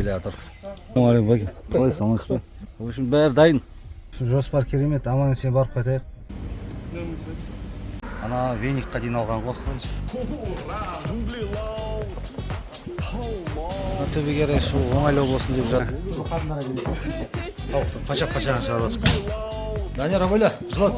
Келатыр. Қалай саламатсыз ба? В общем, бәрі дайын. Жоспар керемет, аман есен барып қайтайық. Ана веникқа дейін алған ғой. Төбеге қарай шығу оңайлау болсын деп жатыр. Тауықтың пачақ-пачағын шығарып жатыр. Данияр абайла, жылат.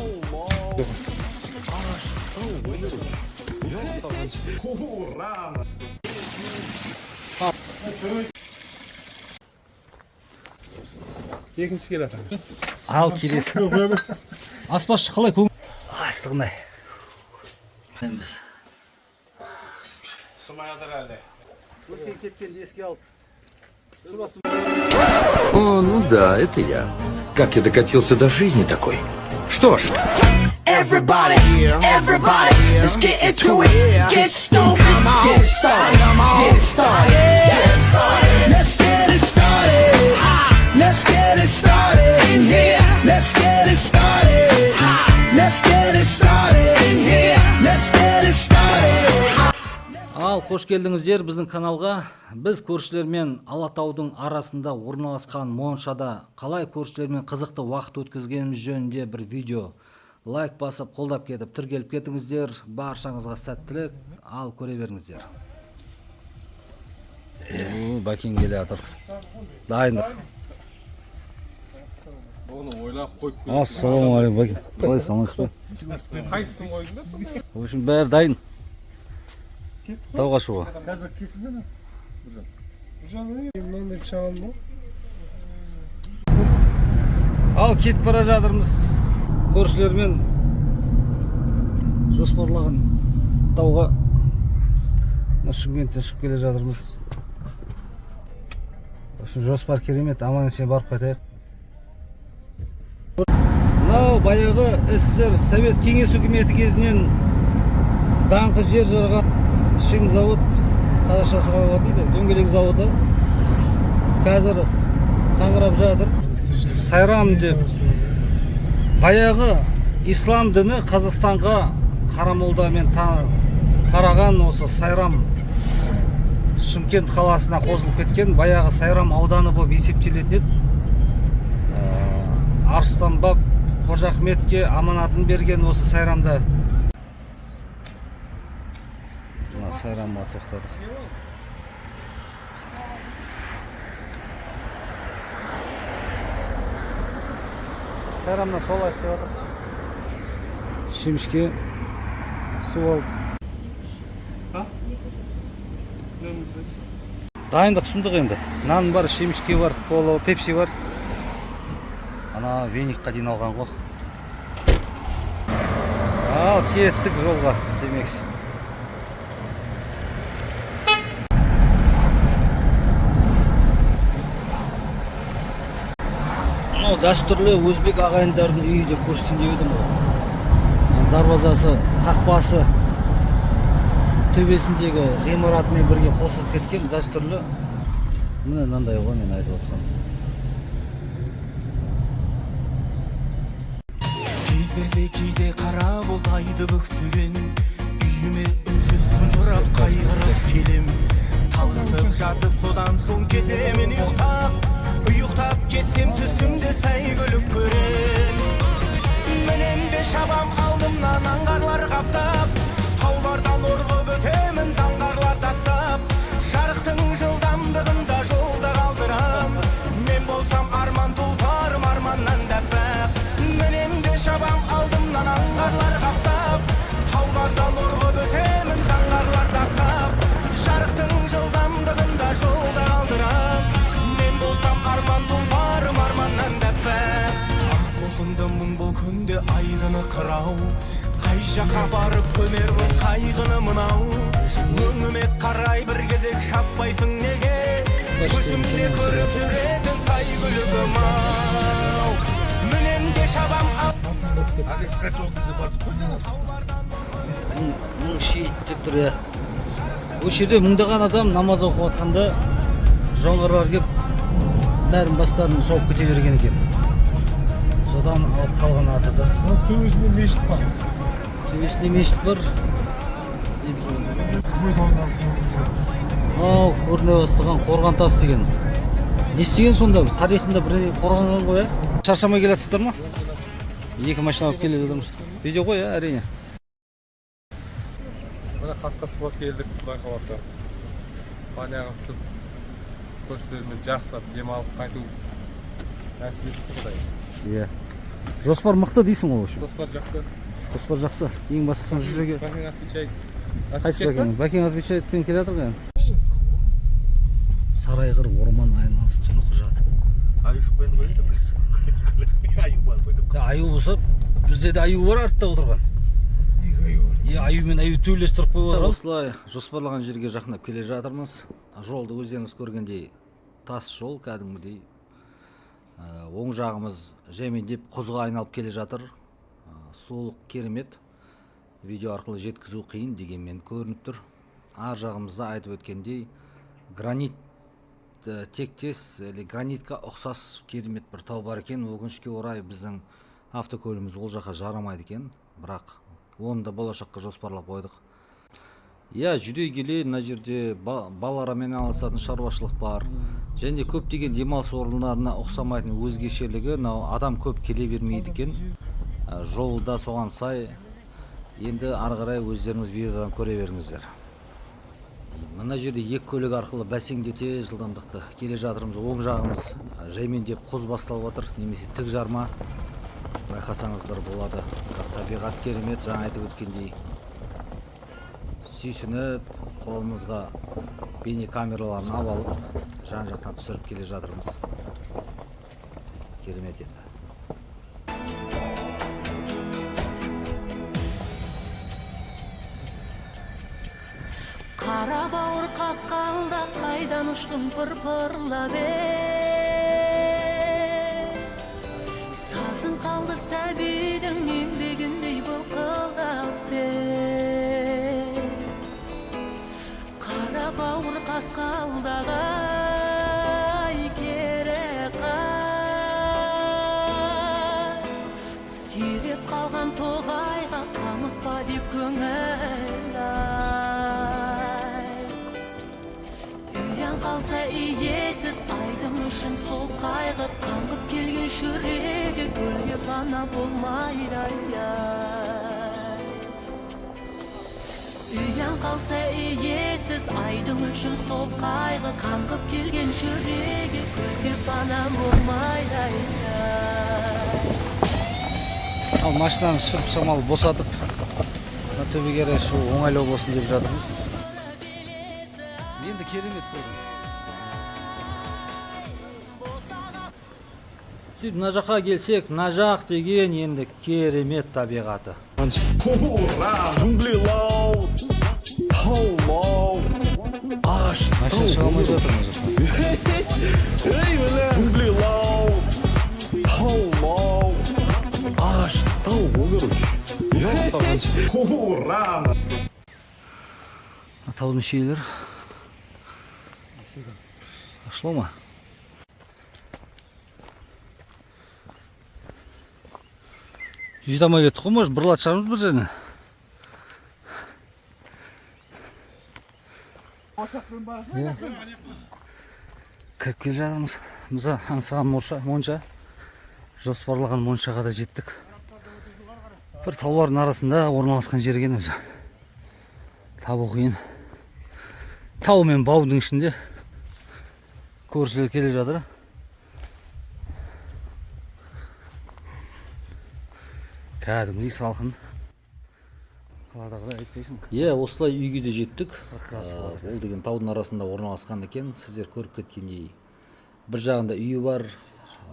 Екінші келеді. Ал келесі. Аспазшы қалай көңіл? Астығындай. Сымаядар әлі. Көркен кеткен еске алып. О, ну да, это я. Как я докатился до жизни такой? Что ж, Everybody, let's get into it. Get stoked, get it started, get it started, get it started. Let's get it started. Let's get it started in here. Let's get it started. Let's get it started in here. Let's get it started. Ал, қош келдіңіздер біздің каналға. Біз көршілермен Алатаудың арасында орналасқан моншада қалай көршілермен қызықты уақыт өткізгеніміз жөнінде бір видео. Лайк басып, қолдап кетіп, тіркеліп кетіңіздер. Баршаңызға сәттілік. Ал, көре беріңіздер. Бәкең келе жатыр. Дайындық. Оны ойлап қойып. Ассалаумағалейкум, Бәкең. Қалай саламатсыз ба? Қайсысын қойдың да сонда? В общем, бәрі дайын. Тауға шығуға. Қазір кесілді ме? Мынандай пышағым ба? Ал, кетіп бара жатырмыз. Көршілермен жоспарлаған тауға Шымкенттен шығып келе жатырмыз. Жоспар керемет, аман есен барып қайтайық. Мынау баяғы СССР Совет Кеңес үкіметі кезінен даңқы жер жарған шың завод, қазақшасы қалай дейді, дөңгелек заводы. Қазір қаңырап жатыр. Сайрам деп. Баяғы ислам діні Қазақстанға қарамолдамен тараған осы Сайрам Шымкент қаласына қосылып кеткен. Баяғы Сайрам ауданы болып есептелетін еді. Арыстанбап Қожа Ахметке аманатын берген осы Сайрамда. Сайрамға тоқтадық. Сайрамнан сол айтып жатыр. Шемішке су алды. Дайындық сұмдық енді. Нан бар, шемішке бар, кола, пепси бар. Ана веникқа дейін алған ғой. Ал, кеттік жолға демекші. Дәстүрлі өзбек ағайындардың үйі деп көрсетейін деп едім ғой. Дарвазасы, қақпасы төбесіндегі ғимаратымен бірге қосылып кеткен дәстүрлі. Міне мынандай ғой мен айтып отырғаным. Кездерде кейде қара бұлтайды бүктеген, үйіме үнсіз тұнжырап қайғырып келем. Талғысып жатып содан соң кетемін ұйықтап. Ұйықтап кетсем түсімде сәй күліп көрем. Менен де шабам алдымнан аңғарлар қаптап, таулардан орғып өтемін заңғарлар таттап. Жарықтың жылдамдығында жолда қалдырам. Мен болсам арман тұлпарым арманнан дәппақ. Менен де шабам алдымнан аңғарлар қаптап, таулардан орғып өтемін заңғарлар таттап. Жарықтың жылдамдығында жолда қалдырам. Арман тұлпарым арманнан дәппәк. Ақ қосынды мұң бұл күнде айдыны қырау. Қай жаққа барып көмер бұл қайғыны мынау. Өңіме қарай бір кезек шаппайсың неге? Көзімде көріп жүретін сай гүлігім ау. Менен де шабам ау. Мың шейіт деп тұр я. Осы жерде мыңдаған адам намаз оқып жатқанда жоңғарлар келіп бәрін бастарын жауып кете берген екен. Содан алып қалған атады. Төбесінде мешіт бар. Төбесінде мешіт бар. Ау, көріне бастаған Қорғантас деген. Не істеген сонда? Тарихында бір қорғанған ғой, ә? Шаршамай келатсыздар ма? Екі машина алып келе жатырмыз. Видео ғой, ә, әрине. Мына Қасқасуға келдік, Құдай қаласа. Баняға түсіп, көршілермен жақсылап демалып қайту нәсібесі Құдай. Иә. Жоспар мықты дейсің ғой, вообще. Жоспар жақсы. Жоспар жақсы. Ең бастысы соны жүзеге. Бәкең отвечает. Қайсы Бәкең? Бәкең отвечаетпен келе жатыр ғой. Сарайғыр орман айналысы түрлі құжат. Аю шықпайды ғой енді біз. Аю бар ғой. Аю болса, бізде де аю бар артта отырған. Аю мен аю төбелестіріп қойып отыр. Осылай жоспарлаған жерге жақындап келе жатырмыз. Жолды өздеріңіз көргендей тас жол кәдімгідей. Оң жағымыз жемендеп құзға айналып келе жатыр. Сұлулық керемет. Видео арқылы жеткізу қиын дегенмен көрініп тұр. Ар жағымызда айтып өткендей гранит тектес, гранитқа ұқсас керемет бір тау бар екен. Өкінішке орай біздің автокөлігіміз ол жаққа жарамайды екен, бірақ оны да болашаққа жоспарлап қойдық. Иә, жүре келе мына жерде балалармен айналысатын шаруашылық бар. Және көптеген демалыс орындарына ұқсамайтын өзгешелігі, адам көп келе бермейді екен. Жолы да соған сай. Енді ары қарай өздеріңіз видеодан көре беріңіздер. Мына жерде екі көлік арқылы бәсеңдете жылдамдықты келе жатырмыз. Оң жағымыз жаймендеп құз басталып жатыр, немесе тік жарма. Байқасаңыздар болады. Бірақ табиғат керемет, жаңа айтып өткендей. Сүйсініп, қолымызға бейне камераларын алып, жан жақтан түсіріп келе жатырмыз. Керемет енді. Қара бауыр қасқалда қайдан ұштың пыр-пырлап сазын қалды сәбидің еңбегіндей былқылдап қара бауыр қасқалдағы кереқай сүйреп қалған тоғайға қамықпа деп көңіл қалса иесіз айдың үшін сол қайғы қаңғып келген жүрегі көлге пана болмайды Үйян қалса иесіз айдың үшін сол қайғы қаңғып келген жүрегі көлге пана болмайды Ал машинаны сүріп шамалы босатып төбеге қарай шығу оңайлау болсын деп жатырмыз. Енді керемет көрініс. Сөйтіп мына жаққа келсек, мына жақ деген енді керемет табиғаты. Машина шыға алмай жатыр мына жаққа. Таудың шейлер ашылау ма? Жидамай кеттік қой, может бұрылат шығармыз бір жеріне? Кіріп келе жатырмыз. Біз аңсаған монша, жоспарлаған моншаға да жеттік. Бір таулардың арасында орналасқан жер екен өзі. Табу қиын. Тау мен баудың ішінде көршілер келе жатыр. Кәдімгідей салқын. Қаладағыдай айтпайсың. Иә, осылай үйге де жеттік. Ол деген таудың арасында орналасқан екен. Сіздер көріп кеткендей. Бір жағында үйі бар,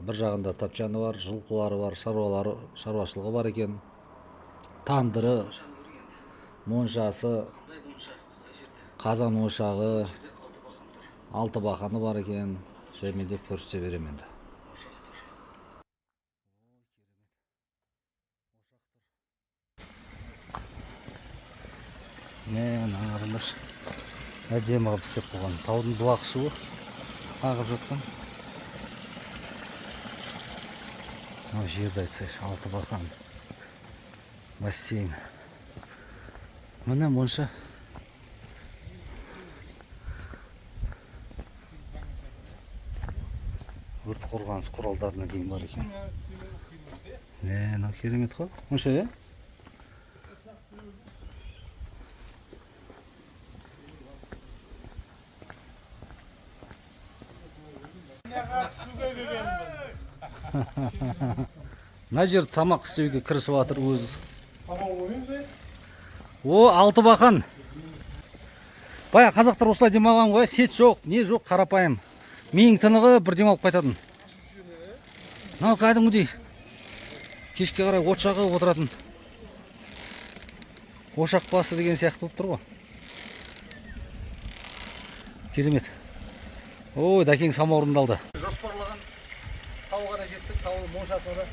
бір жағында тапчаны бар, жылқылары бар, шаруашылығы бар екен. Тандыры, моншасы, қазан ошағы, алты бақаны бар екен. Жаймендеп көрсете берем енді. Мен ағарылыш әдемі қылып істеп қойған. Таудың бұлақ суы ағып жатқан. Мына жерді айтсайшы, алты бақан бассейн. Мына монша. өрт қорғаныс құралдарына дейін бар екен. Мынау керемет қой. Мұнша, е? Мына жер тамақ істеуге кірісіп жатыр өзі. О, алты бақан. Бая қазақтар осылай демалған ғой, сет жоқ, не жоқ, қарапайым. Миың тынығы бір демалып қайтатын. Мынау кәдімгідей кешке қарай от жағып отыратын. Ошақ басы деген сияқты болып тұр ғой. Керемет. Ой, Дәкең самаурынды алды. Жоспарлаған тауға да жеттік, тауы моншасы да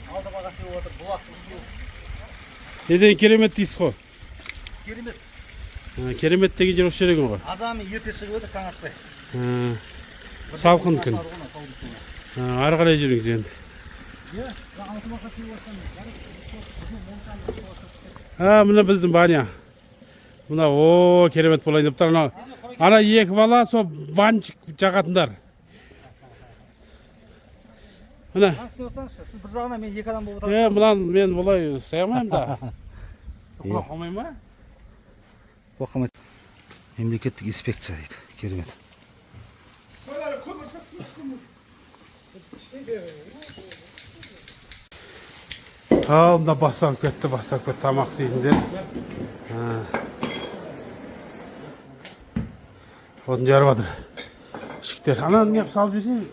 алды бақа сеуіп отыр, бұлақтың суы. Неден керемет дейсіз ғой? Керемет. Керемет деген жер осы жереген ғой. Азамы ерте шығып еді қаңақтай. Салқын күн. Ары қарай жүріңіз енді. Мына біздің баня. Мына керемет болайын деп тұр. Ана екі бала сол банчик жағатындар. Мына. Сіз бір жағына мен екі адам болып отырмын. Мынан мен бұлай ұстай алмаймын да. Қоқамай ма? Қоқамай. Мемлекеттік инспекция дейді. Керемет. Мына басап кетті, тамақ сейдіндер. Отын жарып жатыр. Ішіктер. Ана не салып жіберсең?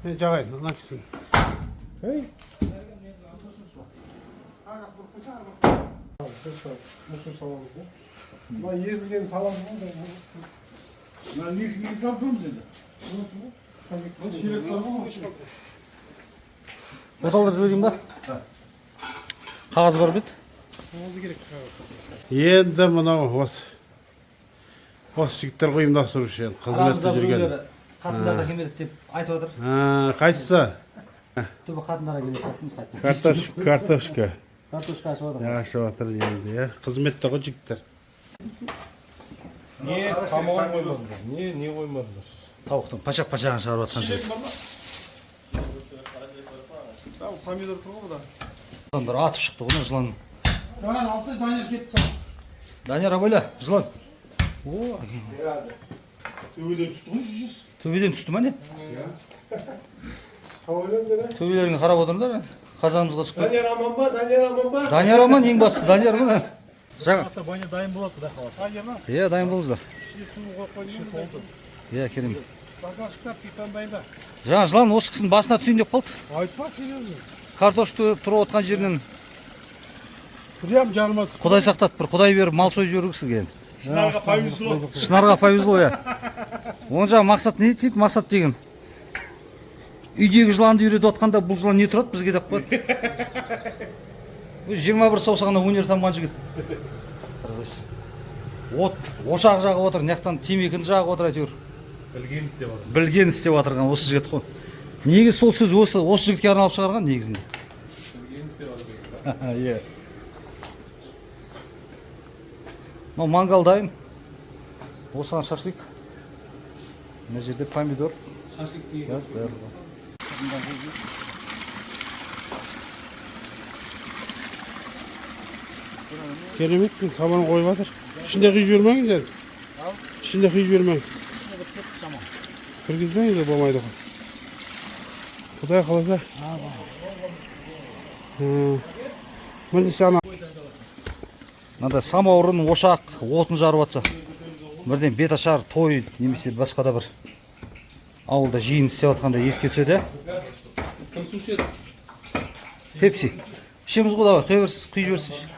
Мен жағайын, ана кісін. Мына езілген саламыз ғой. Мына несін салып жүрміз енді. Оталдар жіберейін ба? Қағаз бар бет? Енді мынау осы жігіттер ұйымдастырушы енді қызметте жүрген. Қатындарға келмедік деп айтып отыр. Қайсысы? Түбі қатындарға келеді сақтымыз. Картошка. Картошка ашып отыр. Ашып отыр енді, қызметте ғой жігіттер. Не самауыр қоймадыңдар? Не қоймадыңдар? Тауықтың пачақ-пачағын шығарып жатқан жер. Помидор тұр ғой бұда. Бір атып шықты ғой жылан. Жаран алса Данияр кетті саған. Данияр абайла, жылан. Төбеден түсті ғой жүз. Төбеден түсті ма не? Қауылем Төбелеріңе қарап отырыңдар. Қазанымызға түсіп кетті. Данияр аман ба? Данияр аман ба? Данияр аман, ең бастысы Данияр мына. Жаңа баня дайын болады құдай қаласа. Иә, дайын болыңыздар. Ішіне су қойып қойдым. Иә, керемет. Багаждықтар питан дайында. Жаңа жылан осы кісінің басына түсейін деп қалды. Айтпа серьезно. Картошка тұрып отқан жерінен Прям жарма түсті. Құдай сақтады, бір құдай беріп мал сой жүргісі келген. Шынарға повезло. Шынарға повезло, иә. Оның жаңа мақсат не дейді? Мақсат деген. Үйдегі жыланды үйретіп отқанда бұл жылан не тұрады бізге деп қояды. 21 саусағына өнер тамған жігіт. Ошақ жағып отыр, неқтан темекіні жағып отыр әйтеуір. Білген істеп жатырған осы жігіт қой. Негіз сол сөз осы жігітке арналып шығарған негізінде. Иә. Мангал дайын. Осыған шашлик. Мына жерде помидор. Шашлик дейін. Керемет пен саман қойып жатыр. Ішінде қи жібермеңіз енді. Ішінде қи жібермеңіз. Кіргізбеңіз де болмайды ғой. Құдай қаласа. Міне сана. Мынандай самаурын, ошақ, отын жарып жатса. Бірден бет ашар, той немесе басқа да бір ауылда жиын істеп жатқанда еске түседі. Пепси. Ішеміз ғой давай, құй жіберсінші.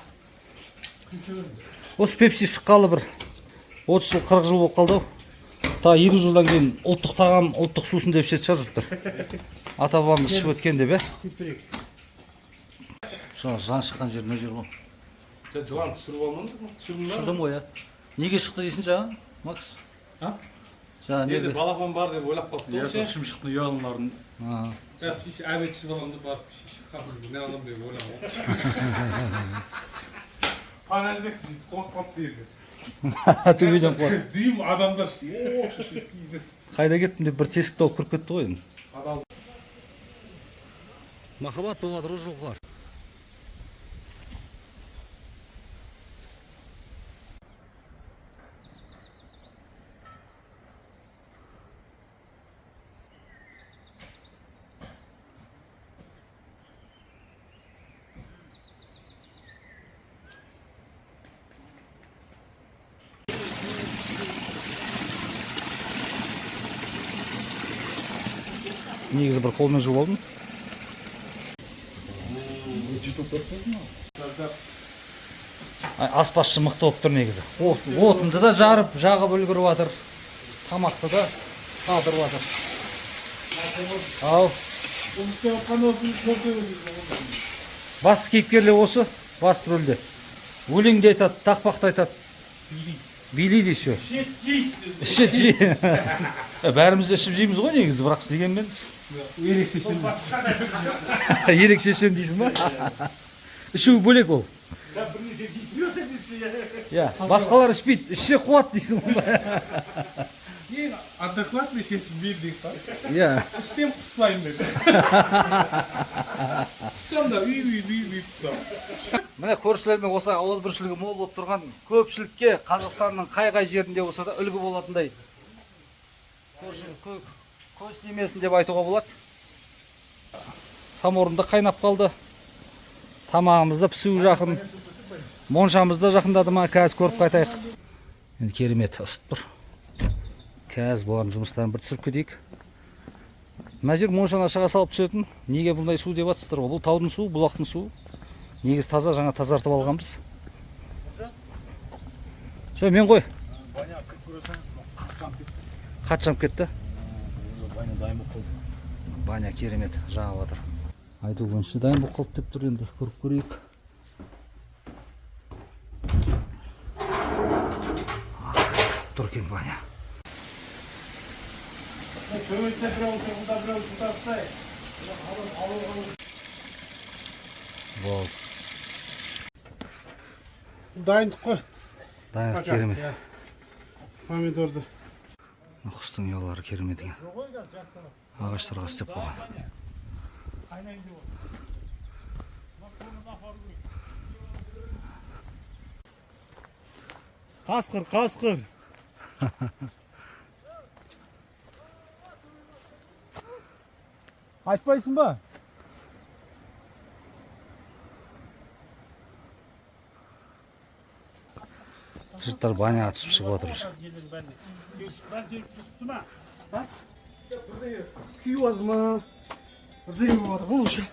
Осы пепси шыққалы бір 30 жыл, 40 жыл болып қалды. Та 20 жылдан кейін ұлттық тағам, ұлттық сусын деп ішетін шығар жұрттар. Ата бабамыз ішіп өткен деп, Жан шыққан жер мына жер ғой. Жылан түсіріп алмадың ба? Түсірдім ғой, Неге шықты дейсің жаңа, Макс? Енді балапан бар деп ойлап қалыпты ғой. Сол шымшықтың ұялыларын. Әбетші баламды барып шыққанымызды не аламын деп ойлап. Параждек қорқып қалыпты енді. төбеден қуат. Дүйім адамдар шешіп Қайда кеттім деп бір тесік тауып кіріп кетті ғой енді. Махаббат болып жатыр ғой жылқылар. Негізі бір қолмен жуып алдым. Аспазшы мықты болып тұр негізі. Отынды да жарып, жағып үлгіріп жатыр. Тамақты да қалдырып жатыр. Ау. Бас кейіпкерлер осы, басты рөлде. Өлеңде айтады, тақпақты айтады. Билейді еще. Ішет жей. Бәріміз де ішіп жейміз ғой негізі, бірақ дегенмен. Ерекше ішем дейсің ба? Ішу бөлек ол. Басқалар ішпейді, ішсе қуат дейсің ба? Ең адекватный шешім бердік па? Ішсем құспаймын деді. Құссам да үй құсам. Міне көршілермен осы ауыл біршілігі мол болып тұрған көпшілікке Қазақстанның қай жерінде болса да үлгі болатындай көз тимесін деп айтуға болады. Саморында қайнап қалды. Тамағымызда пісуі жақын. Моншамызда жақындады ма, қазір көріп қайтайық. Енді керемет ысып тұр. Қазір бұлардың жұмыстарын бір түсіріп кетейік. Мына жер моншаны ашаға салып түсетін. Неге бұндай су деп жатсыздар ғой? Бұл таудың суы, бұлақтың суы. Негіз таза, жаңа тазартып алғанбыз. Мен ғой. Қат жамп кетті. Баня керемет жағып жатыр. Айту бойынша дайын болып қалды деп тұр, енді көріп көрейік. Ысып тұр екен баня. Дайындық қой. Дайындық керемет. Помидорды. Құстың ұялары керемет екен. Ағаштарға істеп қойған. Қасқыр. Айтпайсың ба? Жұрттар баняға түсіп шығып отыр. Күйіп жатыр ма? Бірдеңе болып жатыр бұл ұшы.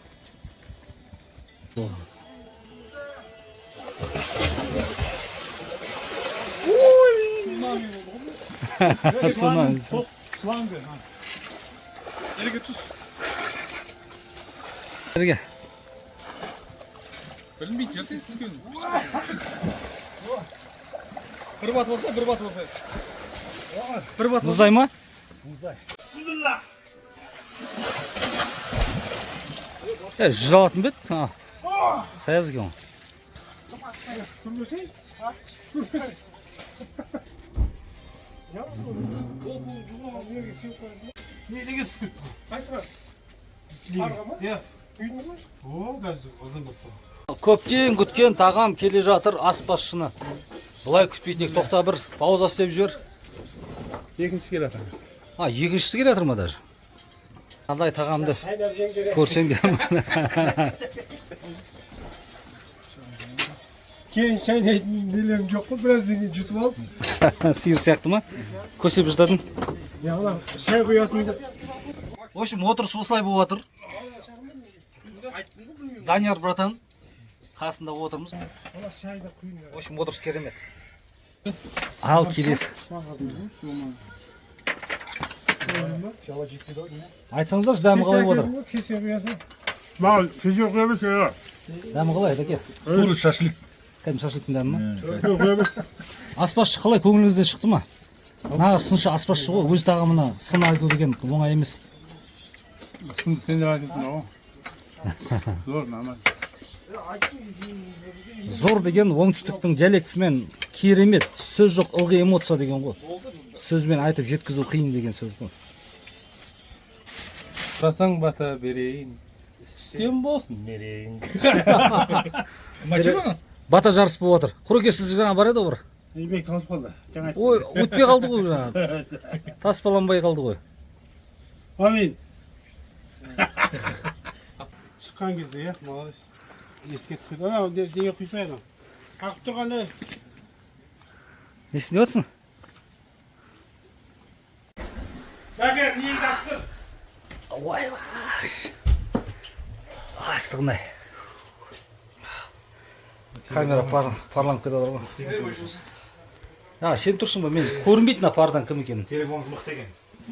Сылаңды. Ерге түс. Ерге. Білінбейді, жасай түскен. Bir bat olsa. Мұздай ма? Мұздай. Жүз алатын бет? Саяз екен. Көрмесей? Не деген сүт? Қайсыға? Арға ма? Түйін ма? Қазір ұзын болып тұр. Көптен күткен тағам келе жатыр, аспазшыны. Бұлай күтпейтінек, тоқта бір пауза істеп жібер. Екінші келе жатыр. Екіншісі келе жатыр ма даже? Қандай тағамды көрсеңдер ма? Кейін шайнайтын нелерім жоқ қой, біраздан жұтып алып. Сиыр сияқты ма? Көсеп жытатын? Шай құятын. В общем, отырыс осылай болып жатыр. Данияр братан қасында отырмыз. В общем, отырыс керемет. Ал келесі. Айтсаңыздаршы, дәмі қалай болып жатыр? Кесе құясың. Маған кесе құямыз ya. Дәмі қалай, дәке? Туры шашлик. Кәдімгі шашликтің дәмі ма? Аспазшы қалай, көңіліңізден шықты ма? Нағыз сыншы аспазшы ғой, өз тағамына сын айту деген оңай емес. Сынды сендер айтасың ғой. Зор, нормально. Зор деген оңтүстіктің диалектісімен керемет, сөз жоқ ылғи эмоция деген ғой. Сөзбен айтып жеткізу қиын деген сөз ғой. Сұрасаң бата берейін. Сен болсын мерейін. Бата жарыс болып отыр. Құреке, сіз жаңа бар еді ғой бір. Еңбек танысып қалды. Жаңа айтып. Ой, өтпей қалды ғой жаңа. Таспаланбай қалды ғой. Амин. Шыққан кезде, иә, молодец. Еске түсірді. Анау неге құйсайын. Қақып тұрғанда. Не істеп жатсың? Бәке, неге қақып тұр? Ой, астығынай. Камера парланып кетіп отыр ғой. Сен тұрсың ба? Мен көрінбейді пардан кім екенін. Телефоныңыз мықты екен.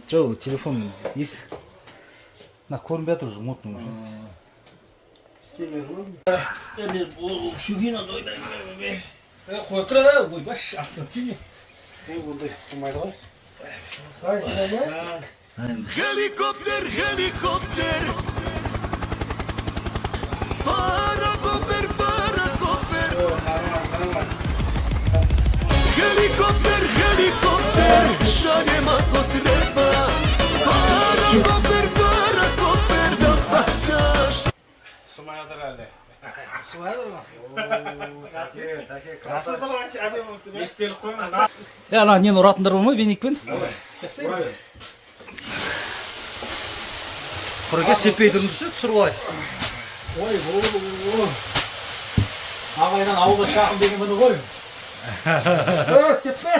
Жоқ, телефон ес. Көрінбей жатыр уже мутный. Қой тұр, ойбаш, астына түсеме. Ондай sıkılmaydı ғой. Helikopter, helikopter. Parakofer, parakofer. Helikopter, helikopter. Šaljemo ako treba. Parakofer, parakofer. Da bacaš. Sımayadыр әлі. Sıvaydır mı? Красоталар анша әдемі болсын. Естелік қойма. Ана нені ұратындар ма веникпен? Құреке сеппей тұрыңызшы, түсіріп алайық. Ағайдан ауылда шағым деген бұны ғой. Сеппе.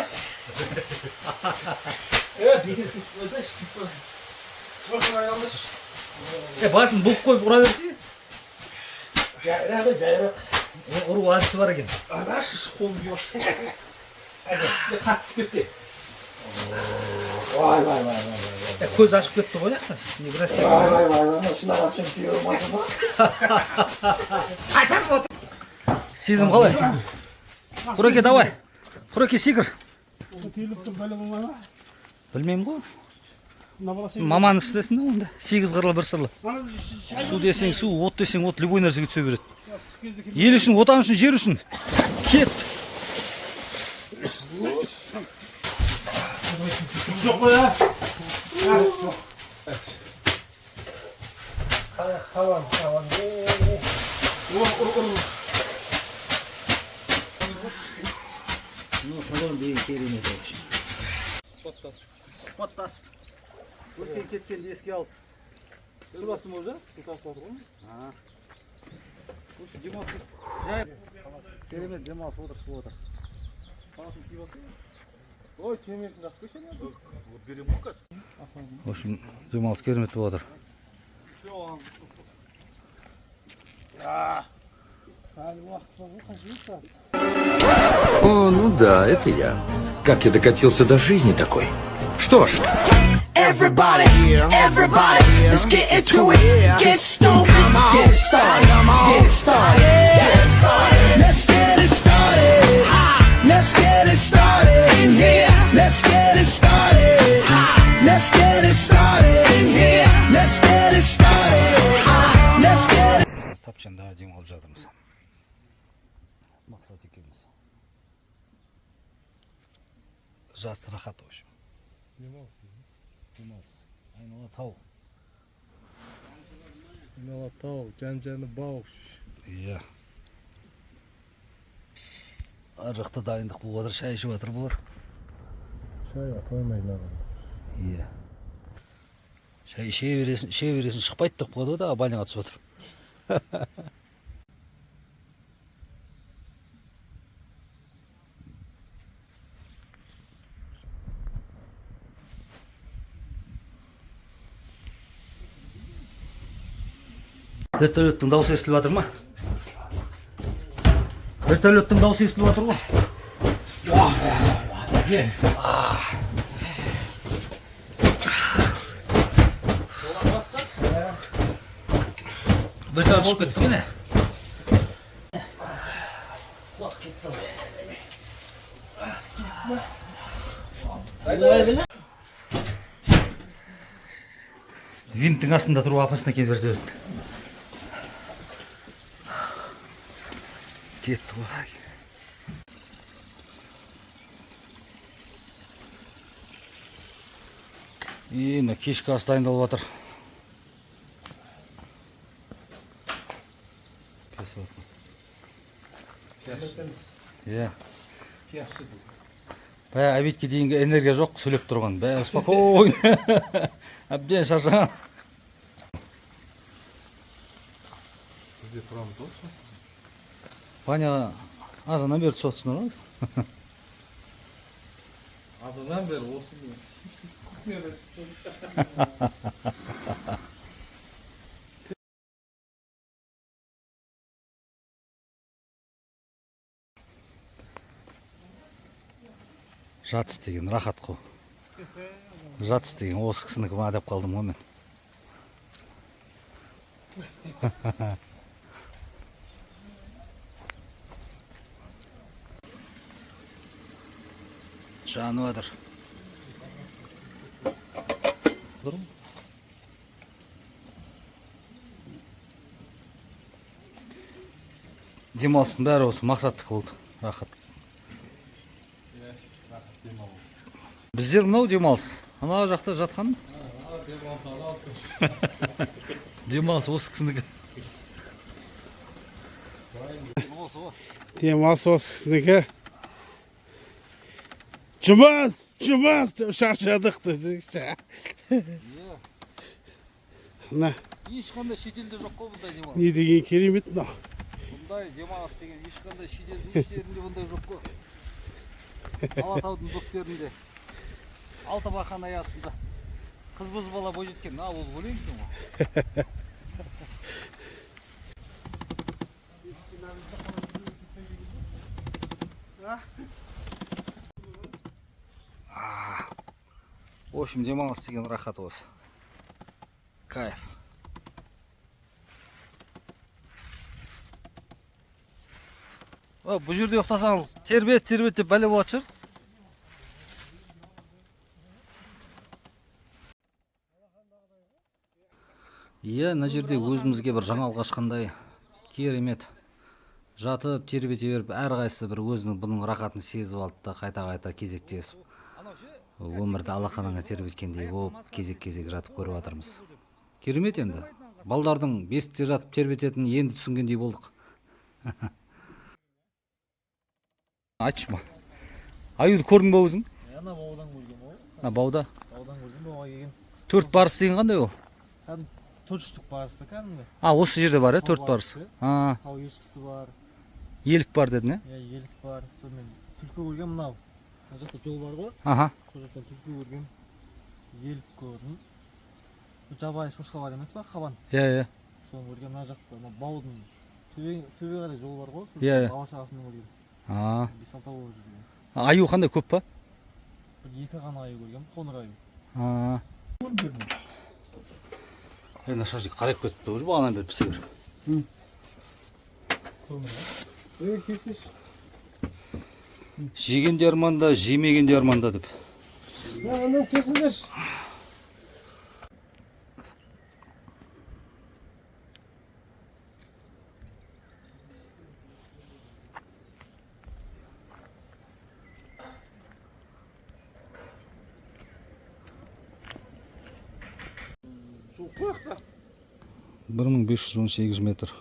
Дегесін өтеш. Sıfırsın ayağılış. Басын бұқ қойып ұра берсе? Жайрақ. Ұру адысы бар екен. Адаш қолым жоқ. Қатысып кетті. Vay. Көз ашып кетті ғой яқта. Не красиво. Vay. Şunlar yapacağım diyorum acaba. Сезім қалай? Құреке, давай. Құреке, секір. Түйіліп бәлі болмай ма? Білмеймін ғой. Мына бала сен. Маман істесін да онда. 8 қырлы бір сырлы. Су десең су, от десең от, любой нәрсеге түсе береді. Ел үшін, отан үшін, жер үшін. Кет. Жоқ қой, а? Tamam. Деген керемет өкші. Сұхбаттасып. Өткен кеткенді еске алып. Сұрасың ол жа? Су тасылады ғой? Осы демалыс жай. Керемет демалыс отырсып отыр. Ой, темекін қақып кешен еді. В общем, демалыс керемет болып отыр. Әлі уақыт бар ғой, қанша сағат? О, ну да, это я. Как я докатился до жизни такой? Что ж, Everybody, let's get into it. Get stoned, get it started, get it started, Let's get it started. Let's get it started in here. Let's get it started. Let's get it started in here. Let's get it started. Let's get it. Тапчанда демалып жатырмыз. Мақсат екеуміз. Жас рахат в общем. Демалыс. Айнала тау. Айнала тау, жан-жаны бау. Иә. Ар жақта дайындық болып отыр, шай ішіп жатыр бұлар. Шайға тоймайды. Иә. Шай іше бересін шықпайды деп қойды да, баняға түсіп отыр. Вертолеттің дауысы естіліп жатыр ма? Вертолеттің дауысы естіліп жатыр ғой? Вертолет ұшып кетті міне. Винттің астында тұру опасно екен вертолет. Кетті ғой. Мына кешкі ас дайындалып жатыр. Иә. Бая обедке дейінгі энергия жоқ, сөйлеп тұрған. Бая спокойно. Әбден шаршаған. Ваня азаннан бері түсіп ғой. Азаннан бері осы Жат істеген рахат қой. Жат істеген осы кісінікі ма деп қалдым ғой мен. Жанып жатыр. Демалыстың бәрі осы мақсаттық болды. Рахат. Біздер мынау демалыс. Ана жақта жатқан? Демалыс осы кісінікі. Демалыс осы кісінікі. Жұмас деп шаршадық деді. Мына Ешқандай шетелде жоқ қой бұндай демалыс. не деген керемет мынау. Бұндай демалыс деген ешқандай шетелде еш жерінде бұндай жоқ қой. Алатаудың бөктерінде. Алтыбақан аясында. Қыз бала бой жеткен. Ол ойлайсың ғой. В общем, демалыс деген рахат осы. Кайф. Бұл жерде ұйықтасаңыз тербет деп бәле болады шығар. Иә, мына жерде өзімізге бір жаңалық ашқандай керемет. Жатып, тербете беріп, әрқайсысы бір өзінің бұның рахатын сезіп алды да қайта кезектесіп. Өмірді алақаныңа тербеткендей болып, кезек жатып көріп жатырмыз. Керемет енді. Балдардың бесікте жатып тербететінін енді түсінгендей болдық. Айтшы ма? Аюды көрдің ба өзің? Ана баудан көрген ғой. Бауда? Баудан көрген, бауға келген. 4 барыс деген қандай ол? 4 штук барысы кәдімгі. Осы жерде бар, 4 барыс. Тау ешкісі бар. Елік бар дедің, Иә, елік бар. Сонымен түлкі көрген мынау. Мына жақта жол бар ғой. Сол жақтан түлкі көрген. Елік көрдім. Жабайы шошқа бар емес па, қабан? Иә. Соны көрген мына жақта, баудың төбе қарай жол бар ғой. Иә. Бала шағасымен көрген. 5-6 болып жүрген. Аю қандай көп па? Бір 2 ғана аю көрген, қоңыр аю. Нашаждик қарайып кетіпті, уже бағанан бері пісе бер. Кесеш. Жегенде арманда, жемегенде арманда деп. Анау кесілдеш. Су қояқта. 1518 метр.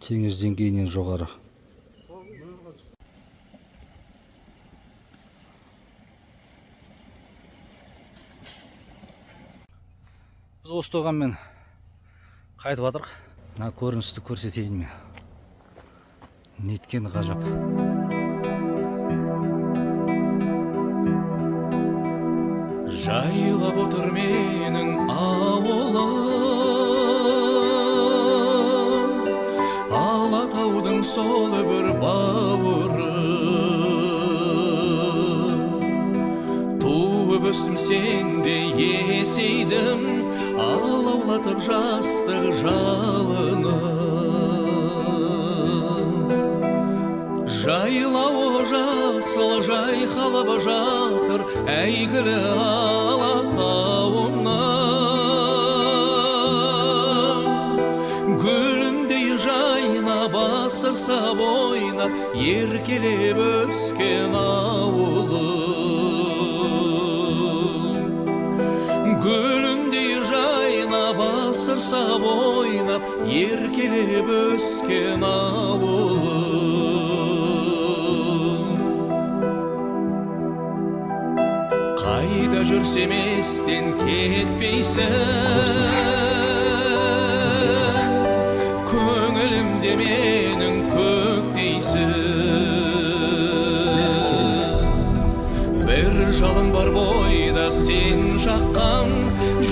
Теңіз деңгейінен жоғары. Біз осы тоғанмен қайтып жатырық. Мына көріністі көрсетейін мен. Неткен ғажап. Жайлап отыр менің ауылым, Алатаудың сол бір бауырым. Туып өстім сенде есейдім, алаулатып жастық жалыным. Жайлауы жасыл жайқалып жатыр әйгілі Алатауымның. Гүліндей жайнап басырса бойнап еркелеп өскен ауылым гүліндей жайнап басырса бойнап еркелеп өскен ауылым қайда жүрсем естен кетпейсің көңілімде менің көктейсің бір жалын бар бойда сен жаққан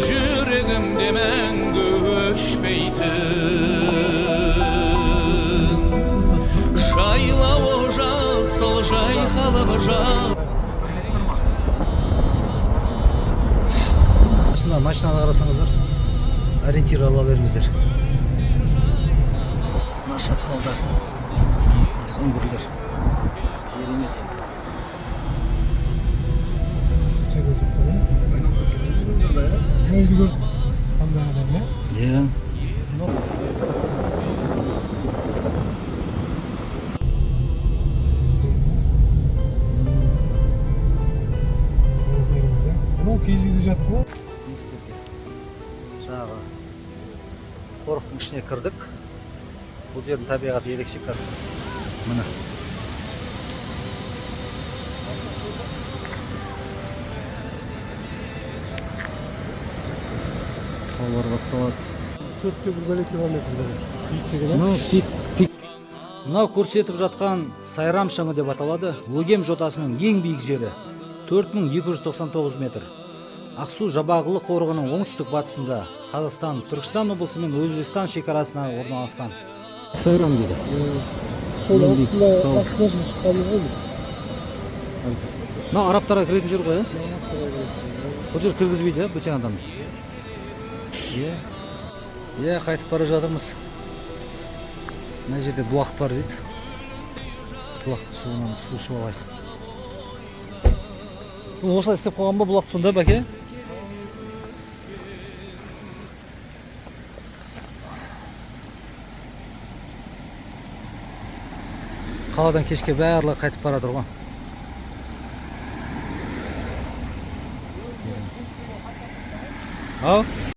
жүрегімде мәңгі өшпейтін жайлауы жасыл жайқалып машинаны қарасаңыздар ориентир ала беріңіздер. Мына шатқалдар, үңгірлер керемет. Иә. Мынау киіз үйде жатты ма? Жаңағы қорықтың ішіне кірдік. Бұл жердің табиғаты ерекше кәдімгі. Міне. Таулар басталады. 4,1 километр. Мынау көрсетіп жатқан Сайрам шыңы деп аталады. Өгем жотасының ең биік жері 4299 метр. Ақсу Жабағылы қорығының оңтүстік батысында Қазақстан, Түркістан облысы мен Өзбекстан шекарасына орналасқан. Сайрам дейді. Сол астында шыққан ғой. Мына арабтарға кіретін жер ғой, бұл жер кіргізбейді, бөтен адам. Иә, қайтып бара жатырмыз. Мына жерде бұлақ бар дейді. Бұлақтың суынан су ішіп алайық. Осылай істеп қойған ба бұлақ сонда, бәке? Қаладан кешке барлығы қайтып бара жатыр ғой. Ау?